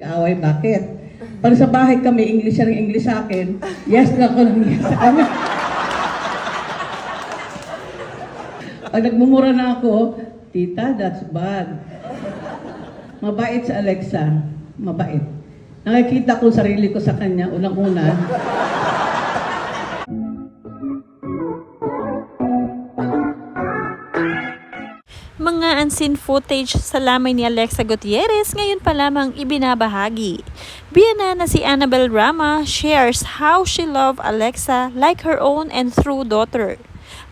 Away, bakit? Pag sa bahay kami, English siya ng English sa akin, yes lang ko ng yes sa kanya. Pag nagmumura na ako, tita, that's bad. Mabait si Alexa, mabait. Nakikita ko sarili ko sa kanya, unang-una. Mga unseen footage sa lamay ni Alexa Gutierrez ngayon pa lamang ibinabahagi. Biyana na si Annabel Rama shares how she loved Alexa like her own and true daughter.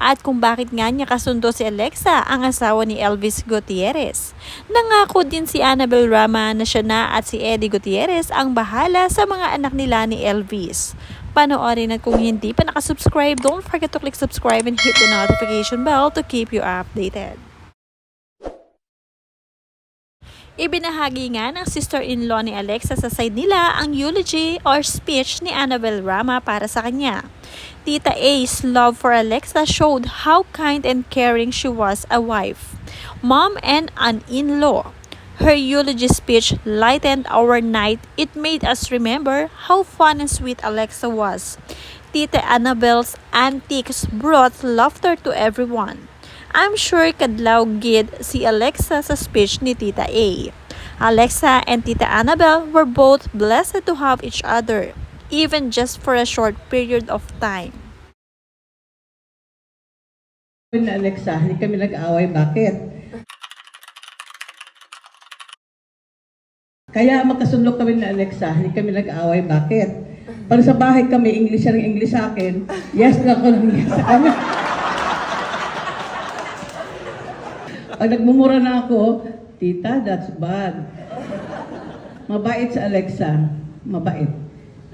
At kung bakit nga niya kasundo si Alexa, ang asawa ni Elvis Gutierrez. Nangako din si Annabel Rama na siya na at si Eddie Gutierrez ang bahala sa mga anak nila ni Elvis. Panoorin at kung hindi pa nakasubscribe, don't forget to click subscribe and hit the notification bell to keep you updated. Ibinahagi nga ng sister-in-law ni Alexa sa side nila ang eulogy or speech ni Annabel Rama para sa kanya. Tita A's love for Alexa showed how kind and caring she was a wife, mom, and an in-law. Her eulogy speech lightened our night. It made us remember how fun and sweet Alexa was. Tita Annabel's antics brought laughter to everyone. I'm sure kadlaw gid si Alexa sa speech ni Tita A. Alexa and Tita Annabel were both blessed to have each other, even just for a short period of time. Na Alexa, hindi kami nag-away, bakit? Kaya magkasundo kami na Alexa, hindi kami nag-away, bakit? Pag sa bahay kami, English siya ng English sa akin, yes lang ko ng yes sa kanya. Pag nagmumura na ako, tita, that's bad. Mabait si Alexa, mabait.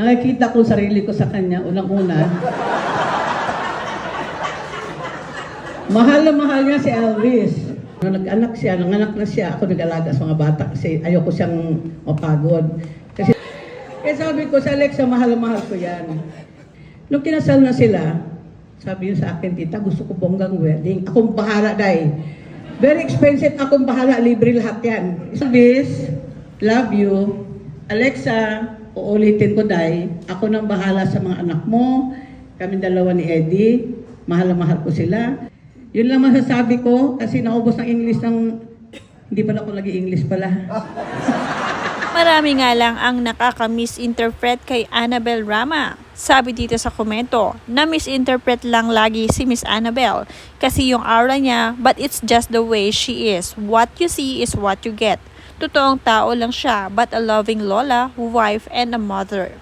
Nakikita ko sarili ko sa kanya, unang-una. Mahal na mahal niya si Elvis. Nung nag-anak siya, nanganak na siya, ako nag-alaga sa mga bata kasi ayoko siyang mapagod. Kasi, kaya sabi ko, sa Alexa, mahal na mahal ko yan. Nung kinasal na sila, sabi niya sa akin, tita, gusto ko bonggang wedding. Akong bahala, day. Very expensive, akong bahala, libre lahat yan. Elvis, love you. Alexa, uulitin ko, day, ako nang bahala sa mga anak mo. Kami dalawa ni Eddie, mahal na mahal ko sila. Yun lang masasabi ko, kasi naubos ng English ng, hindi pala ako nag-i-English pala. Marami nga lang ang nakaka-misinterpret kay Annabel Rama. Sabi dito sa komento, na misinterpret lang lagi si Miss Annabel kasi yung aura niya, but it's just the way she is. What you see is what you get. Totoong tao lang siya, but a loving lola, wife, and a mother.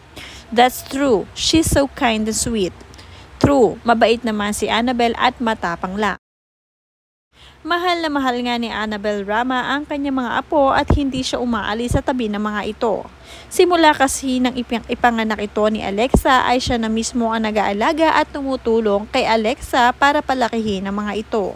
That's true. She's so kind and sweet. True, mabait naman si Annabel at matapang lang. Mahal na mahal nga ni Annabel Rama ang kanyang mga apo at hindi siya umaalis sa tabi ng mga ito. Simula kasi nang ipanganak ito ni Alexa ay siya na mismo ang nag-aalaga at tumutulong kay Alexa para palakihin ang mga ito.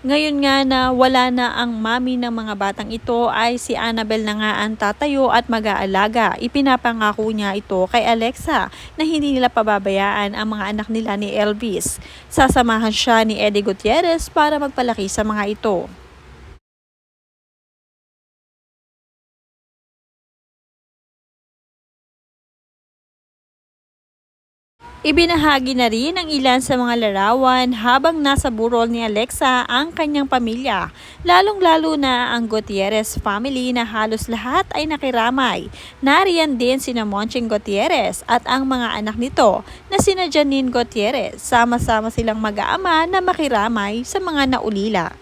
Ngayon nga na wala na ang mami ng mga batang ito ay si Annabel na nga ang tatayo at mag-aalaga. Ipinapangako niya ito kay Alexa na hindi nila pababayaan ang mga anak nila ni Elvis. Sasamahan siya ni Eddie Gutierrez para magpalaki sa mga ito. Ibinahagi na rin ng ilan sa mga larawan habang nasa burol ni Alexa ang kanyang pamilya, lalong-lalo na ang Gutierrez family na halos lahat ay nakiramay. Nariyan din sina Monching Gutierrez at ang mga anak nito na sina Janine Gutierrez. Sama-sama silang mag-aama na makiramay sa mga naulila.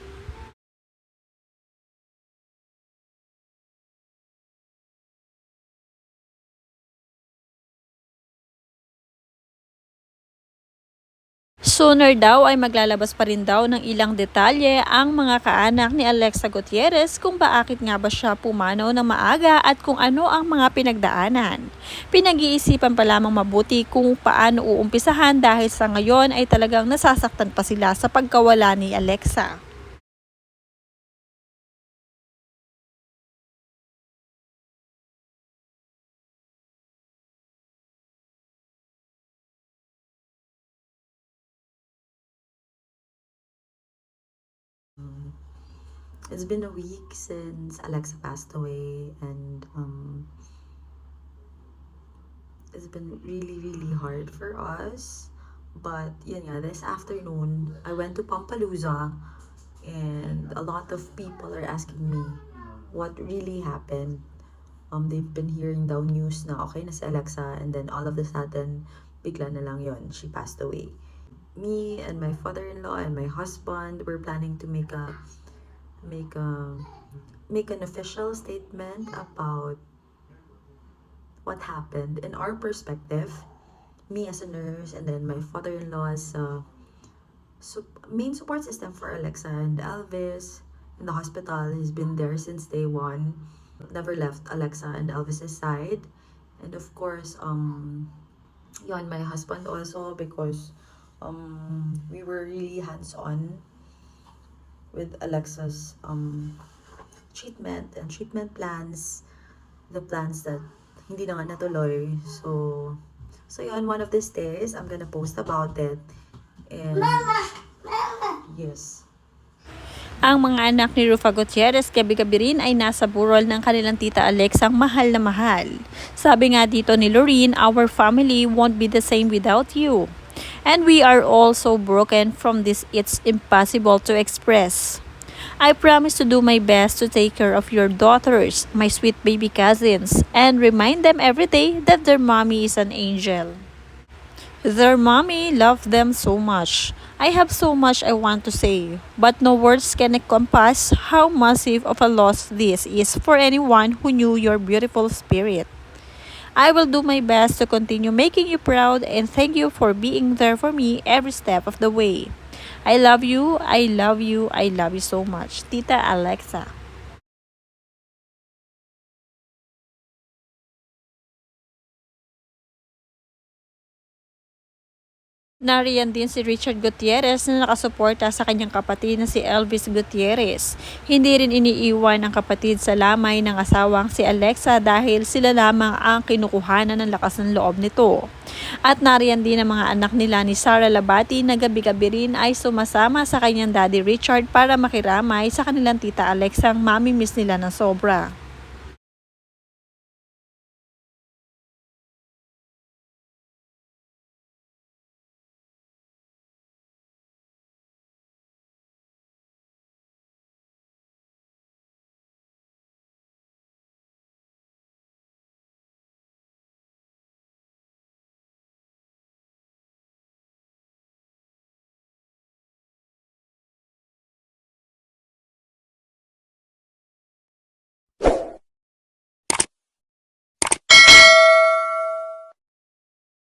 Sooner daw ay maglalabas pa rin daw ng ilang detalye ang mga kaanak ni Alexa Gutierrez kung bakit nga ba siya pumanaw ng maaga at kung ano ang mga pinagdaanan. Pinag-iisipan pa lamang mabuti kung paano uumpisahan dahil sa ngayon ay talagang nasasaktan pa sila sa pagkawala ni Alexa. It's been a week since Alexa passed away, and it's been really hard for us. But yun nga, this afternoon, I went to Pampalooza, and a lot of people are asking me what really happened. They've been hearing daw news na okay na si Alexa, and then all of a sudden, bigla na lang yun, she passed away. Me and my father-in-law and my husband, we're planning to make an official statement about what happened in our perspective. Me as a nurse, and then my father-in-law as a main support system for Alexa and Elvis in the hospital. He's been there since day one. Never left Alexa and Elvis's side. And of course, yon, my husband also, because we were really hands-on with Alexa's treatment and treatment plans, the plans that hindi na nga natuloy. So yun, one of these days, I'm gonna post about it. And yes. Ang mga anak ni Rufa Gutierrez gabi-gabi rin ay nasa burol ng kanilang tita Alexang mahal na mahal. Sabi nga dito ni Lorene, our family won't be the same without you. And we are all so broken from this, it's impossible to express. I promise to do my best to take care of your daughters, my sweet baby cousins, and remind them every day that their mommy is an angel. Their mommy loved them so much. I have so much I want to say, but no words can encompass how massive of a loss this is for anyone who knew your beautiful spirit. I will do my best to continue making you proud, and thank you for being there for me every step of the way. I love you, I love you, I love you so much. Tita Alexa. Nariyan din si Richard Gutierrez na nakasuporta sa kanyang kapatid na si Elvis Gutierrez. Hindi rin iniiwan ang kapatid sa lamay ng asawang si Alexa dahil sila lamang ang kinukuhanan ng lakas ng loob nito. At nariyan din ang mga anak nila ni Sara Labati na gabi-gabi rin ay sumasama sa kanyang daddy Richard para makiramay sa kanilang tita Alexa ang mami-miss nila ng sobra.